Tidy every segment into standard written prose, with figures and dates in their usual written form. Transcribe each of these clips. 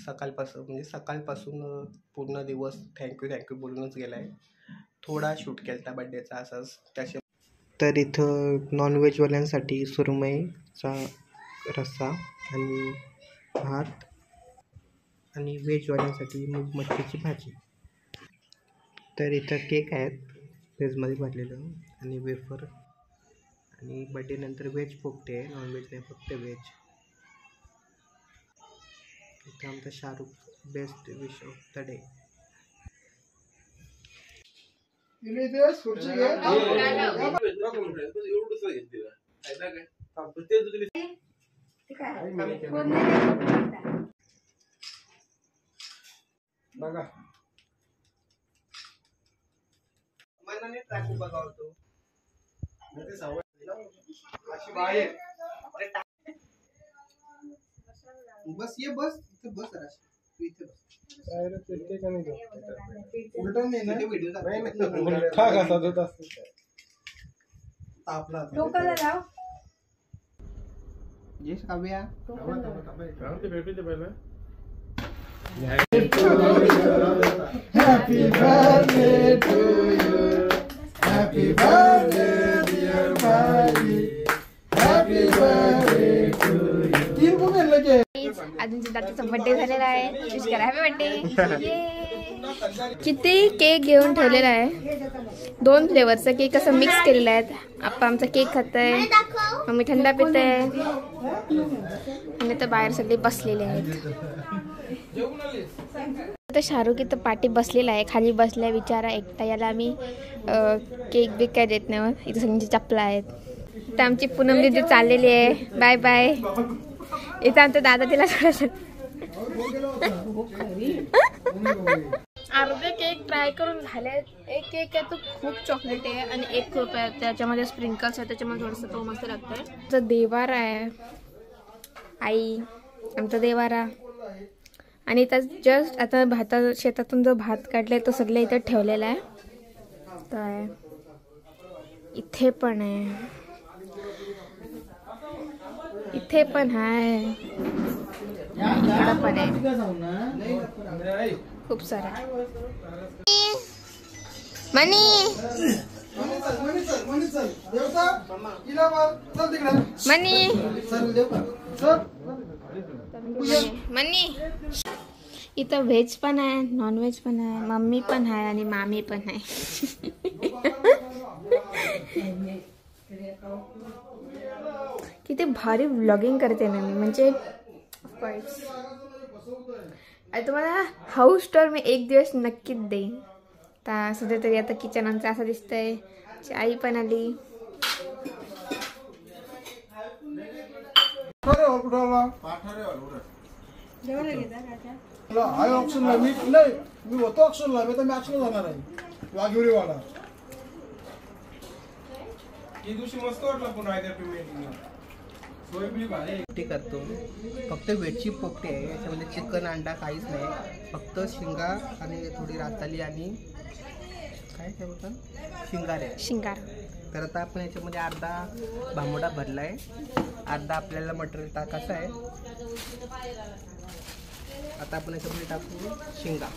सकाळपासून पूर्ण दिवस थँक्यू बोलूनच गेलाय. थोडा शूट केला बड्डेचा असाच त्याच्या. तर इथं नॉनव्हेजवाल्यांसाठी सुरमईचा रस्सा आणि भात आणि व्हेजवाल्यांसाठी मूग मटकीची भाजी. तर इथं केक आहेत व्हेजमध्ये भरलेलं आणि वेफर आणि बड्डे नंतर व्हेज पोपटे आहे, नॉनव्हेज नाही फक्त व्हेज. इथं आमचा Shahrukh best wish of the day. बघा मनाने टाकू बघा होतो अशी बाहेर बस ये बस इथे बस तू इथे बस. उलटून नाही ना व्हिडिओ आपला टोकाला लाव yes Kavya Happy birthday to you. Happy birthday dear Bhai. Happy birthday to you. तीन कोण लगे अजूनच्या दादाचा बर्थडे झालेला आहे. विश करा हॅपी बर्थडे. किती केक घेऊन ठेवलेला आहे. 2 फ्लेवरचा केक असं मिक्स केलेला आहे. आप्पा आमचा केक खाताय, मम्मी थंडा पिते आणि तर बाहेर सगळे बसलेले आहेत. तर शाहरुख इथं पाठी बसलेला आहे, खाली बसलाय विचारा एकटा. याला आम्ही केक बिक काय देत नाही. इथं सगळ्यांची चपला आहेत. तर आमची पूनम दीदी चाललेली आहे. Bye bye. इथं आमचा दादा तिला अर्धे केक ट्राय करून झाले. एक केक आहे तो खूप चॉकलेट आहे आणि एक खूप आहे त्याच्यामध्ये स्प्रिंकल्स आहे, त्याच्यामध्ये थोडंसं तो मस्त लागतंय. आमचा देवारा आहे, आई आमचा देवारा. आणि इथं जस्ट आता शेतातून जो भात काढलाय तो सगळं इथं ठेवलेला आहे. तर इथे पण आहे, इथे पण आहे, इकडं पण आहे, खूप सारा. मनी मनी इथं व्हेज पण आहे, नॉनव्हेज पण आहे, मम्मी पण आहे आणि मामी पण आहे. किती भारी व्लॉगिंग करते ना मी, म्हणजे ऑफकोर्स तुम्हाला हाऊस टूर मी एक दिवस नक्कीच देईन. आता सध्या तरी आता किचन आमचं असं दिसतंय. आई पण आली. हाय ऑप्शनला मी नाही, मी होतो ऑप्शनला, मी तर मॅचला जाणार आहे वाघिवरीवाडा. ही दिवशी मस्त वाटलं पुन्हा पोपटी करतो. फक्त वेजची पोपटी आहे, याच्यामध्ये चिकन अंडा काहीच नाही, फक्त शिंगा आणि थोडी राताली आणि काय काय बोलतात शिंगार आहे, शिंगार. तर आता आपण याच्यामध्ये अर्धा भांबोडा भरला आहे, अर्धा आपल्याला मटेरियल टाकायचं आहे. आता आपण याच्यामध्ये टाकू शिंगा.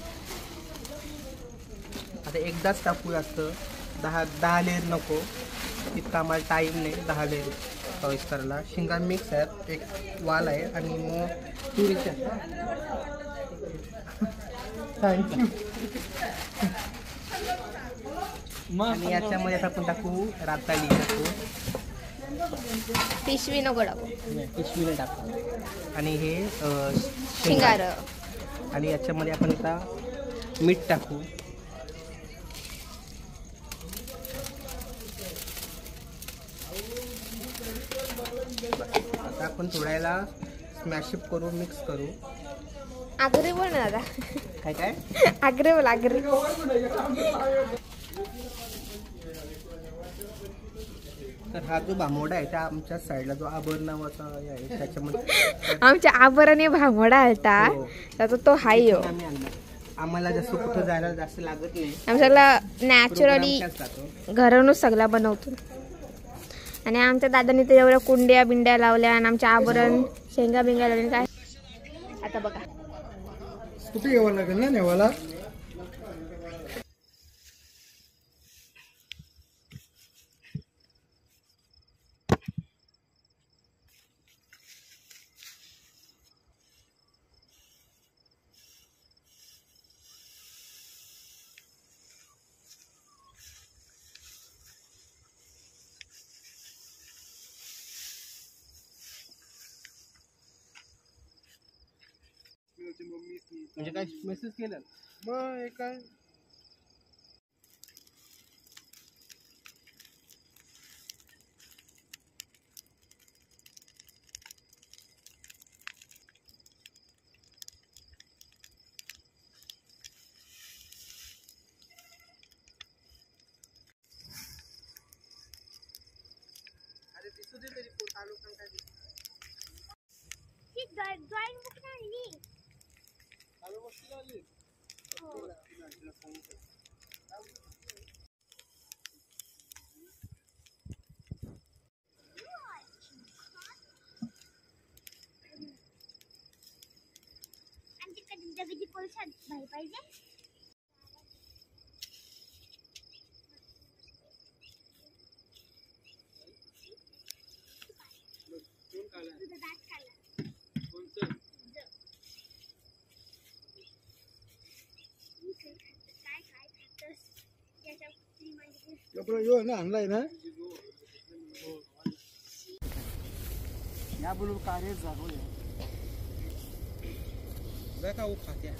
आता एकदाच टाकू, जास्त 10 लेअर नको, इतका आम्हाला टाईम नाही 10 लेअर चॉईस करायला. शिंगा मिक्स आहेत, एक वाल आहे आणि मग तुरीच्या. थँक्यू. आणि याच्यामध्ये आपण टाकू राताली, टाकू पिशवी नको टाकू, पिशवीने टाकू. आणि हे शिंगार. आणि याच्यामध्ये आपण आता मीठ टाकू. आता आपण थोड्याला स्मॅशअप करू, मिक्स करू. आगरी बोल ना दादा. काय काय आगरी बोल, आगरी. तर हा जो भांबोडा आहे त्या आमच्या साईडला जो आबर नावाचा आहे त्याच्यामध्ये आमच्या आबराने भांबोडा आलता, त्याचा तो हाय. आम्हाला जसं कुठं जायला जास्त लागत नाही, आमच्याला नॅचरली घरूनच सगळा बनवतो. आणि आमच्या दादांनी ते एवढ्या कुंड्या बिंड्या लावल्या आणि आमच्या आभरण शेंगा बिंगा लावल्या. काय आता बघा कुठे घ्यावं लागेल ना नेवाला. म्हणजे काय मेसेज केलं मग हे काय जगाची कोळसा भाई पाहिजे. यो ना आणलाय ना या बोलू कार्य जागवले का वो खात्या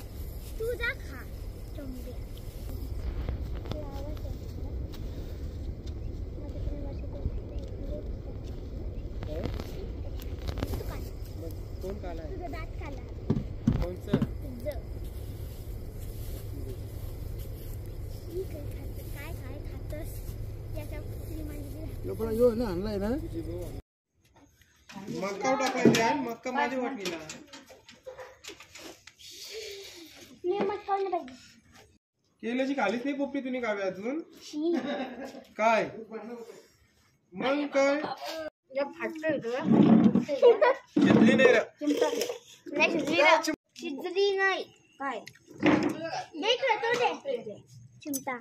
तू जा खा चोंबड्या. कोण काला तुझं दात खाला कोणचं काय काय खातस याच्या यो ना आणलाय ना मक्का टाकायचे आणि मक्का माझ्या वाटणीला मी मत काढलं पाहिजे. केल्याची खालीच नाही पोपटी तुम्ही गावी अजून काय मग काय घेतली नाही रे शिजली नाही काय चिमटा